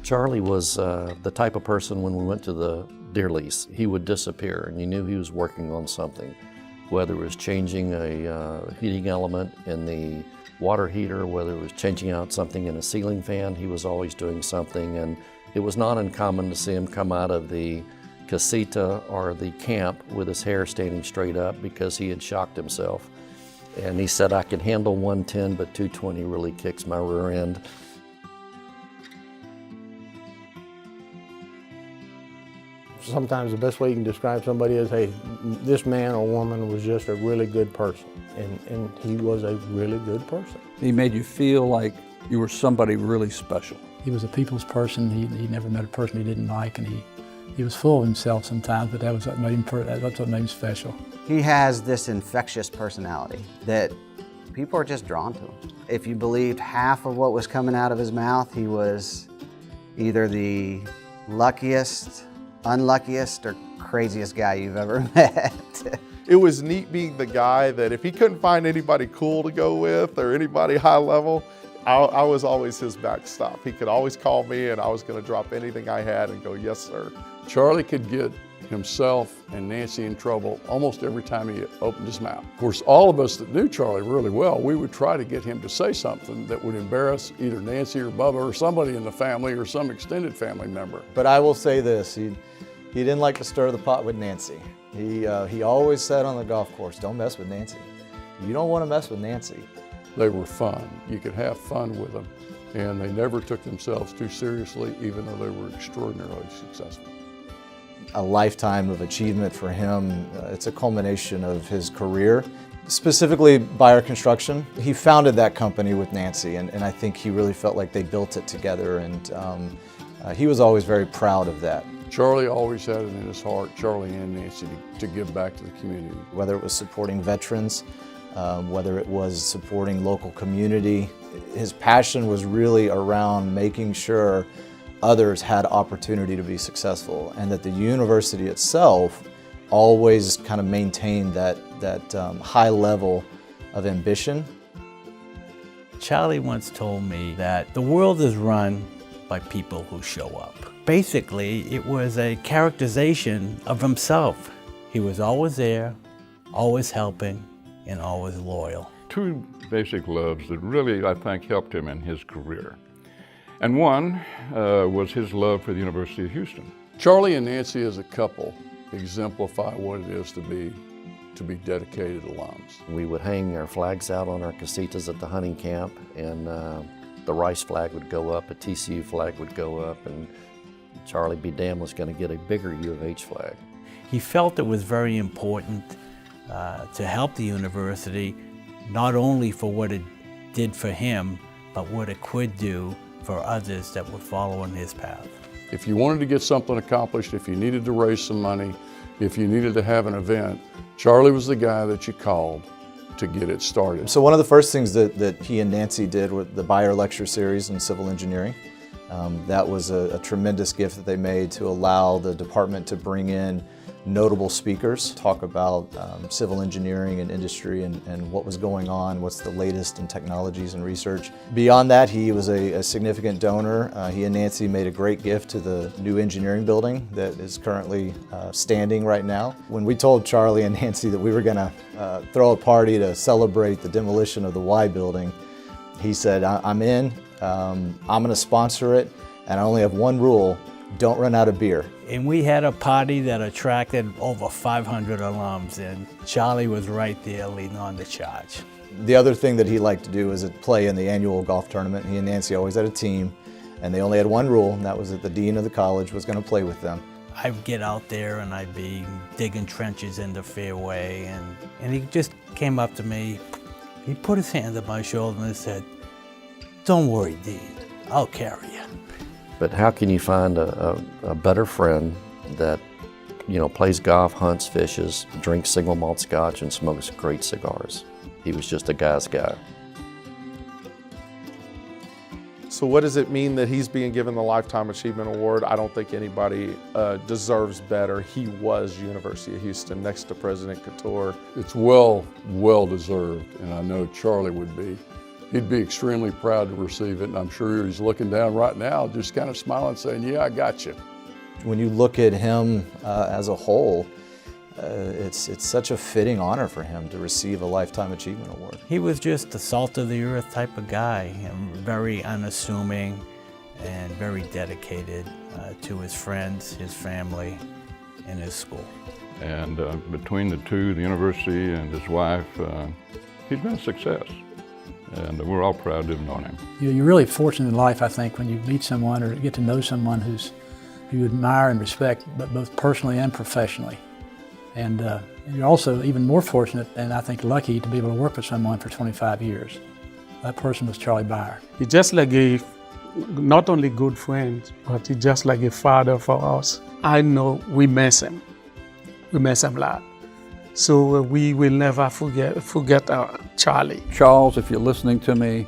Charlie was the type of person when we went to the deer lease, he would disappear and you knew he was working on something. Whether it was changing a heating element in the water heater, whether it was changing out something in a ceiling fan, he was always doing something. And it was not uncommon to see him come out of the casita or the camp with his hair standing straight up because he had shocked himself. And he said, I can handle 110, but 220 really kicks my rear end. Sometimes the best way you can describe somebody is, hey, this man or woman was just a really good person. And he was a really good person. He made you feel like you were somebody really special. He was a people's person. He never met a person he didn't like, and he was full of himself sometimes, but that's what made him special. He has this infectious personality that people are just drawn to him. If you believed half of what was coming out of his mouth, he was either the luckiest, unluckiest, or craziest guy you've ever met. It was neat being the guy that if he couldn't find anybody cool to go with or anybody high level, I was always his backstop. He could always call me and I was going to drop anything I had and go, yes, sir. Charlie could get himself and Nancy in trouble almost every time he opened his mouth. Of course, all of us that knew Charlie really well, we would try to get him to say something that would embarrass either Nancy or Bubba or somebody in the family or some extended family member. But I will say this, he didn't like to stir the pot with Nancy. He always said on the golf course, don't mess with Nancy. You don't want to mess with Nancy. They were fun. You could have fun with them. And they never took themselves too seriously, even though they were extraordinarily successful. A lifetime of achievement for him. It's a culmination of his career. Specifically, Beyer Construction. He founded that company with Nancy, and I think he really felt like they built it together, and he was always very proud of that. Charlie always had it in his heart, Charlie and Nancy, to give back to the community. Whether it was supporting veterans, whether it was supporting local community, his passion was really around making sure others had opportunity to be successful, and that the university itself always kind of maintained that high level of ambition. Charlie once told me that the world is run by people who show up. Basically, it was a characterization of himself. He was always there, always helping, and always loyal. Two basic loves that really, I think, helped him in his career. And one was his love for the University of Houston. Charlie and Nancy as a couple exemplify what it is to be dedicated alums. We would hang our flags out on our casitas at the hunting camp, and the Rice flag would go up, a TCU flag would go up, and Charlie be damned was going to get a bigger U of H flag. He felt it was very important to help the university, not only for what it did for him, but what it could do for others that were following his path. If you wanted to get something accomplished, if you needed to raise some money, if you needed to have an event, Charlie was the guy that you called to get it started. So one of the first things that he and Nancy did with the Beyer Lecture Series in civil engineering, that was a tremendous gift that they made to allow the department to bring in notable speakers, talk about civil engineering and industry and what was going on, what's the latest in technologies and research. Beyond that, he was a significant donor. He and Nancy made a great gift to the new engineering building that is currently standing right now. When we told Charlie and Nancy that we were going to throw a party to celebrate the demolition of the Y building, he said, I'm in, I'm going to sponsor it, and I only have one rule: don't run out of beer. And we had a party that attracted over 500 alums, and Charlie was right there leading on the charge. The other thing that he liked to do was play in the annual golf tournament. He and Nancy always had a team, and they only had one rule, and that was that the dean of the college was going to play with them. I'd get out there and I'd be digging trenches in the fairway, and he just came up to me, he put his hand on my shoulder and said, "Don't worry, Dean, I'll carry you." But how can you find a better friend that, you know, plays golf, hunts, fishes, drinks single malt scotch, and smokes great cigars? He was just a guy's guy. So what does it mean that he's being given the Lifetime Achievement Award? I don't think anybody deserves better. He was University of Houston next to President Couture. It's well deserved, and I know Charlie would be He'd be extremely proud to receive it, and I'm sure he's looking down right now, just kind of smiling, saying, yeah, I got you. When you look at him as a whole, it's such a fitting honor for him to receive a Lifetime Achievement Award. He was just the salt of the earth type of guy, and very unassuming and very dedicated to his friends, his family, and his school. And between the two, the university and his wife, he's been a success. And we're all proud to have known him. You're really fortunate in life, I think, when you meet someone or get to know someone who you admire and respect, but both personally and professionally. And you're also even more fortunate and I think lucky to be able to work with someone for 25 years. That person was Charlie Beyer. He's just like not only good friend, but he's just like a father for us. I know we miss him. We miss him a lot. So we will never forget Charlie. Charles, if you're listening to me,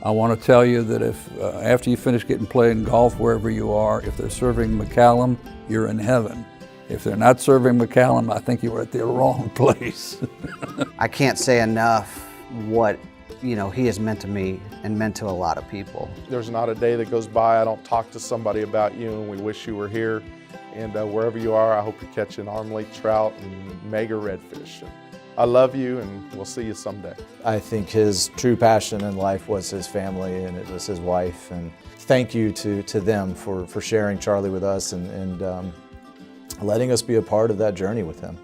I want to tell you that if after you finish getting playing golf wherever you are, if they're serving McCallum, you're in heaven. If they're not serving McCallum, I think you were at the wrong place. I can't say enough what he has meant to me and meant to a lot of people. There's not a day that goes by I don't talk to somebody about you, and we wish you were here. And wherever you are, I hope you're catching armlete trout and mega redfish. I love you, and we'll see you someday. I think his true passion in life was his family, and it was his wife. And thank you to them for sharing Charlie with us and letting us be a part of that journey with him.